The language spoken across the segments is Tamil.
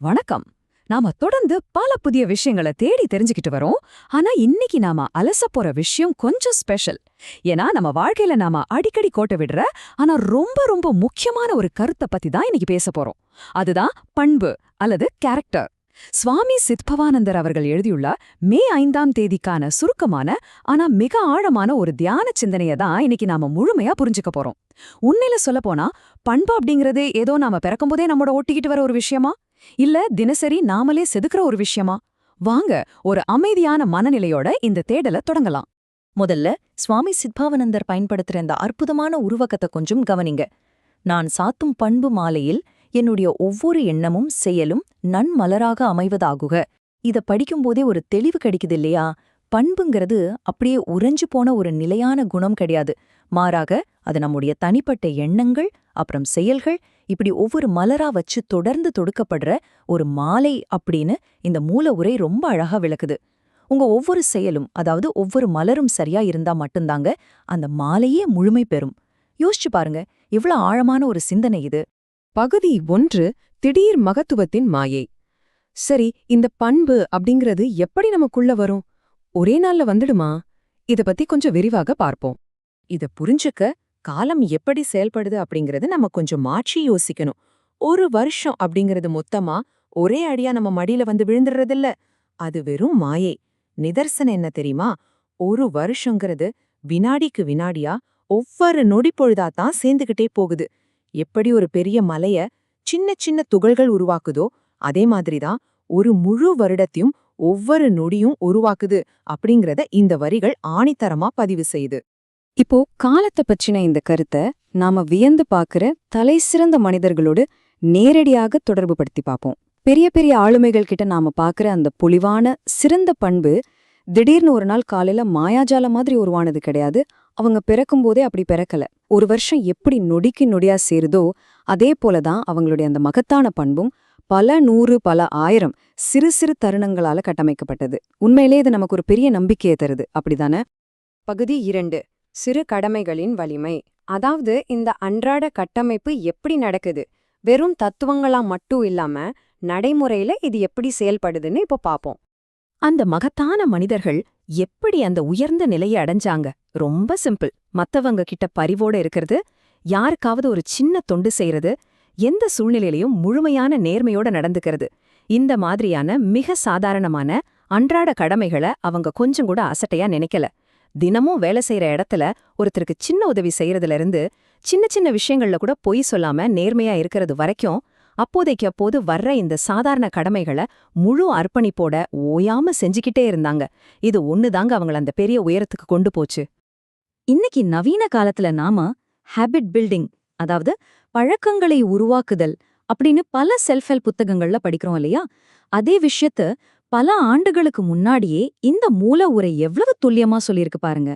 வணக்கம். நாம தொடர்ந்து பல புதிய விஷயங்களை தேடி தெரிஞ்சுக்கிட்டு வரோம். ஆனா இன்னைக்கு நாம அலசப் போற விஷயம் கொஞ்சம் ஸ்பெஷல். ஏன்னா நம்ம வாழ்க்கையில நாம அடிக்கடி கோட்டை விடுற ஆனா ரொம்ப ரொம்ப முக்கியமான ஒரு கருத்தை பத்தி தான் இன்னைக்கு பேச போறோம். அதுதான் பண்பு அல்லது கேரக்டர். சுவாமி சித்பவானந்தர் அவர்கள் எழுதியுள்ள மே 5ஆம் தேதிக்கான சுருக்கமான ஆனா மிக ஆழமான ஒரு தியான சிந்தனையை தான் இன்னைக்கு நாம முழுமையா புரிஞ்சுக்க போறோம். உண்மையில சொல்லப்போனா பண்பு அப்படிங்கறது ஏதோ நாம பிறக்கும்போதே நம்மோட ஒட்டிக்கிட்டு வர ஒரு விஷயமா, இல்ல தினசரி நாமளே செதுக்குற ஒரு விஷயமா? வாங்க ஒரு அமைதியான மனநிலையோட இந்த தேடலை தொடங்கலாம். முதல்ல சுவாமி சித்பாவனந்தர் பயன்படுத்துற இந்த அற்புதமான உருவகத்தை கொஞ்சம் கவனிங்க. நான் சாத்தும் பண்பு மாலையில் என்னுடைய ஒவ்வொரு எண்ணமும் செயலும் நன்மலராக அமைவதாகுக. இத படிக்கும்போதே ஒரு தெளிவு கிடைக்குது இல்லையா? பண்புங்கிறது அப்படியே உறைஞ்சு போன ஒரு நிலையான குணம் கிடையாது. மாறாக அது நம்முடைய தனிப்பட்ட எண்ணங்கள், அப்புறம் செயல்கள், இப்படி ஒவ்வொரு மலரா வச்சு தொடர்ந்து தொடுக்கப்படுற ஒரு மாலை அப்படின்னு இந்த மூல உரை ரொம்ப அழகா விளக்குது. உங்க ஒவ்வொரு செயலும், அதாவது ஒவ்வொரு மலரும் சரியா இருந்தா மட்டும்தாங்க அந்த மாலையே முழுமை பெறும். யோசிச்சு பாருங்க, எவ்வளவு ஆழமான ஒரு சிந்தனை இது. பகுதி 1, திடீர் மகத்துவத்தின் மாயை. சரி, இந்த பண்பு அப்படிங்கிறது எப்படி நமக்குள்ள வரும்? ஒரே நாள்ல வந்துடுமா? இத பத்தி கொஞ்சம் விரிவாக பார்ப்போம். இத புரிஞ்சுக்க காலம் எப்படி செயல்படுது அப்படிங்கறது நம்ம கொஞ்சம் மாற்றி யோசிக்கணும். ஒரு வருஷம் அப்படிங்கறது மொத்தமா ஒரே அடியா நம்ம மடியில வந்து விழுந்துடுறதில்ல. அது வெறும் மாயை. நிதர்சனம் என்ன தெரியுமா? ஒரு வருஷங்கிறது வினாடிக்கு வினாடியா ஒவ்வொரு நொடி பொழுதாதான் சேர்ந்துகிட்டே போகுது. எப்படி ஒரு பெரிய மலைய சின்ன சின்ன துகள்கள் உருவாக்குதோ அதே மாதிரிதான் ஒரு முழு வருடத்தையும் ஒவ்வொரு நொடியும் உருவாக்குது அப்படிங்கறத இந்த வரிகள் ஆணித்தரமா பதிவு செய்யுது. இப்போ காலத்தை பற்றின இந்த கருத்தை நாம வியந்து பார்க்கிற தலைசிறந்த மனிதர்களோடு நேரடியாக தொடர்பு படுத்தி பார்ப்போம். பெரிய பெரிய ஆளுமைகள் கிட்ட நாம பார்க்கிற அந்த பொலிவான சிறந்த பண்பு திடீர்னு ஒரு நாள் காலையில மாயாஜால மாதிரி உருவானது கிடையாது. அவங்க பிறக்கும்போதே அப்படி பிறக்கல. ஒரு வருஷம் எப்படி நொடிக்கு நொடியா சேருதோ அதே போலதான் அவங்களுடைய அந்த மகத்தான பண்பும் பல 100 பல 1000 சிறு சிறு தருணங்களால கட்டமைக்கப்பட்டது. உண்மையிலே இது நமக்கு ஒரு பெரிய நம்பிக்கையை தருது, அப்படிதானே? பகுதி 2, சிறு கடமைகளின் வலிமை. அதாவது இந்த அன்றாட கட்டமைப்பு எப்படி நடக்குது, வெறும் தத்துவங்களா மட்டும் இல்லாம நடைமுறையில இது எப்படி செயல்படுதுன்னு இப்போ பாப்போம். அந்த மகத்தான மனிதர்கள் எப்படி அந்த உயர்ந்த நிலையை அடைஞ்சாங்க? ரொம்ப சிம்பிள். மத்தவங்க கிட்ட பரிவோட இருக்கிறது, யாருக்காவது ஒரு சின்ன தொண்டு செய்யறது, எந்த சூழ்நிலையிலையும் முழுமையான நேர்மையோட நடந்துக்கிறது. இந்த மாதிரியான மிக சாதாரணமான அன்றாட கடமைகளை அவங்க கொஞ்சம் கூட அசட்டையா நினைக்கல. தினமும் வேலை செய்யற இடத்துல ஒருத்தருக்கு சின்ன உதவி செய்யறதுல இருந்து சின்ன சின்ன விஷயங்கள்ல கூட பொய் சொல்லாம நேர்மையா இருக்கிறது வரைக்கும் அப்போதைக்கு அப்போது வர்ற இந்த சாதாரண கடமைகளை முழு அர்ப்பணிப்போட ஓயாம செஞ்சுக்கிட்டே இருந்தாங்க. இது ஒண்ணுதாங்க அவங்கள அந்த பெரிய உயரத்துக்கு கொண்டு போச்சு. இன்னைக்கு நவீன காலத்துல நாம ஹேபிட் பில்டிங், அதாவது பழக்கங்களை உருவாக்குதல் அப்படின்னு பல செல்ஃப் ஹெல்ப் புத்தகங்கள்ல படிக்கிறோம் இல்லையா? அதே விஷயத்த பல ஆண்டுகளுக்கு முன்னாடியே இந்த மூல உரை எவ்வளவு துல்லியமா சொல்லியிருக்கு பாருங்க.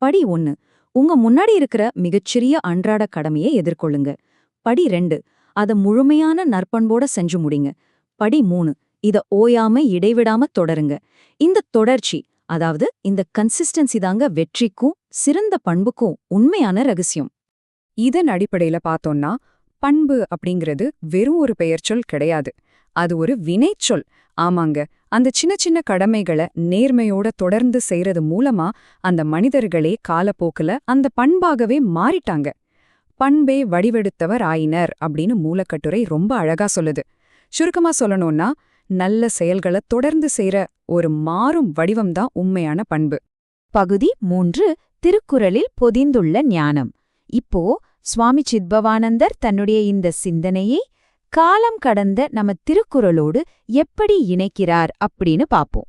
படி 1, உங்க முன்னாடி இருக்கிற மிகச்சிறிய அன்றாட கடமையை எதிர்கொள்ளுங்க. படி 2, அத முழுமையான நற்பண்போட செஞ்சு முடிங்க. படி 3, இத ஓயாம இடைவிடாம தொடருங்க. இந்த தொடர்ச்சி, அதாவது இந்த கன்சிஸ்டன்சி தாங்க வெற்றிக்கும் சிறந்த பண்புக்கும் உண்மையான ரகசியம். இதன் அடிப்படையில பார்த்தோம்னா பண்பு அப்படிங்கிறது வெறும் ஒரு பெயர்ச்சொல் கிடையாது. அது ஒரு வினைச்சொல். ஆமாங்க, அந்த சின்ன சின்ன கடமைகளை நேர்மையோட தொடர்ந்து செய்யறது மூலமா அந்த மனிதர்களே காலப்போக்குல அந்த பண்பாகவே மாறிட்டாங்க. பண்பே வடிவெடுத்தவர் ஆயினர் அப்படின்னு மூலக்கட்டுரை ரொம்ப அழகா சொல்லுது. சுருக்கமா சொல்லணும்னா, நல்ல செயல்களை தொடர்ந்து செய்யற ஒரு மாறும் வடிவம்தான் உண்மையான பண்பு. பகுதி 3, திருக்குறளில் பொதிந்துள்ள ஞானம். இப்போ சுவாமி சித்பவானந்தர் தன்னுடைய இந்த சிந்தனையை காலம் கடந்த நம்ம திருக்குறளோடு எப்படி இணைக்கிறார் அப்படின்னு பாப்போம்.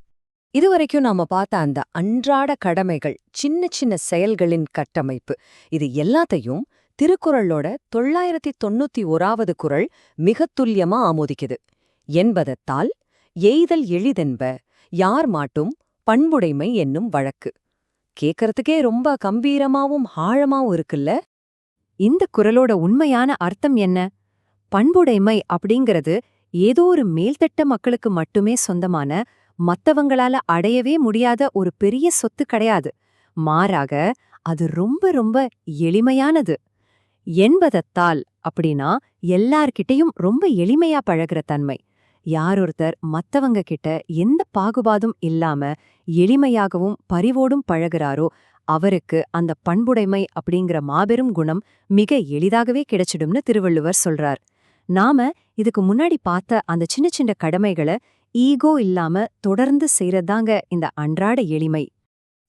இதுவரைக்கும் நாம பார்த்த அந்த அன்றாட கடமைகள், சின்ன சின்ன செயல்களின் கட்டமைப்பு, இது எல்லாத்தையும் திருக்குறளோட 991வது குறள் மிக துல்லியமா ஆமோதிக்குது. என்பதத்தால் எய்தல் எளிதென்ப யார் மாட்டும் பண்புடைமை என்னும் வழக்கு. கேக்கறதுக்கே ரொம்ப கம்பீரமாவும் ஆழமாவும் இருக்குல்ல? இந்த குறளோட உண்மையான அர்த்தம் என்ன? பண்புடைமை அப்படிங்கிறது ஏதோ ஒரு மேல்தட்ட மக்களுக்கு மட்டுமே சொந்தமான, மத்தவங்களால அடையவே முடியாத ஒரு பெரிய சொத்து கிடையாது. மாறாக அது ரொம்ப ரொம்ப எளிமையானது. என்பதத்தால் அப்படின்னா எல்லார்கிட்டையும் ரொம்ப எளிமையா பழகுற தன்மை. யாரொருத்தர் மத்தவங்க கிட்ட எந்த பாகுபாதும் இல்லாம எளிமையாகவும் பரிவோடும் பழகுறாரோ அவருக்கு அந்த பண்புடைமை அப்படிங்கிற மாபெரும் குணம் மிக எளிதாகவே கிடைச்சிடும்னு திருவள்ளுவர் சொல்றார். நாம இதுக்கு முன்னாடி பார்த்த அந்த சின்ன சின்ன கடமைகளை ஈகோ இல்லாம தொடர்ந்து செய்யறதாங்க இந்த அன்றாட எளிமை.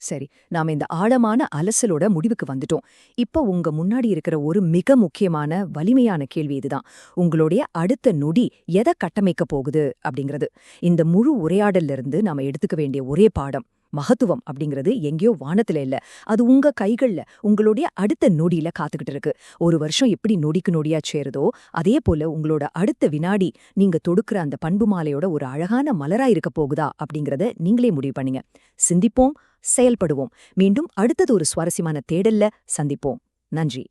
சரி, நாம இந்த ஆழமான அலசலோட முடிவுக்கு வந்துட்டோம். இப்போ உங்க முன்னாடி இருக்கிற ஒரு மிக முக்கியமான வலிமையான கேள்வி இதுதான். உங்களுடைய அடுத்த நொடி எதை கட்டமைக்க போகுது அப்படிங்கிறது. இந்த முழு உரையாடல்ல இருந்து நாம எடுத்துக்க வேண்டிய ஒரே பாடம், மகத்துவம் அப்படிங்கிறது எங்கேயோ வானத்துல இல்ல, அது உங்க கைகள்ல உங்களுடைய அடுத்த நொடியில காத்துக்கிட்டு இருக்கு. ஒரு வருஷம் எப்படி நொடிக்கு நொடியா சேருதோ அதே போல உங்களோட அடுத்த வினாடி நீங்க தொடுக்கிற அந்த பண்பு மாலையோட ஒரு அழகான மலரா இருக்க போகுதா அப்படிங்கறத நீங்களே முடிவு பண்ணுங்க. சிந்திப்போம், செயல்படுவோம். மீண்டும் அடுத்தது ஒரு சுவாரஸ்யமான தேடல்ல சந்திப்போம். நன்றி.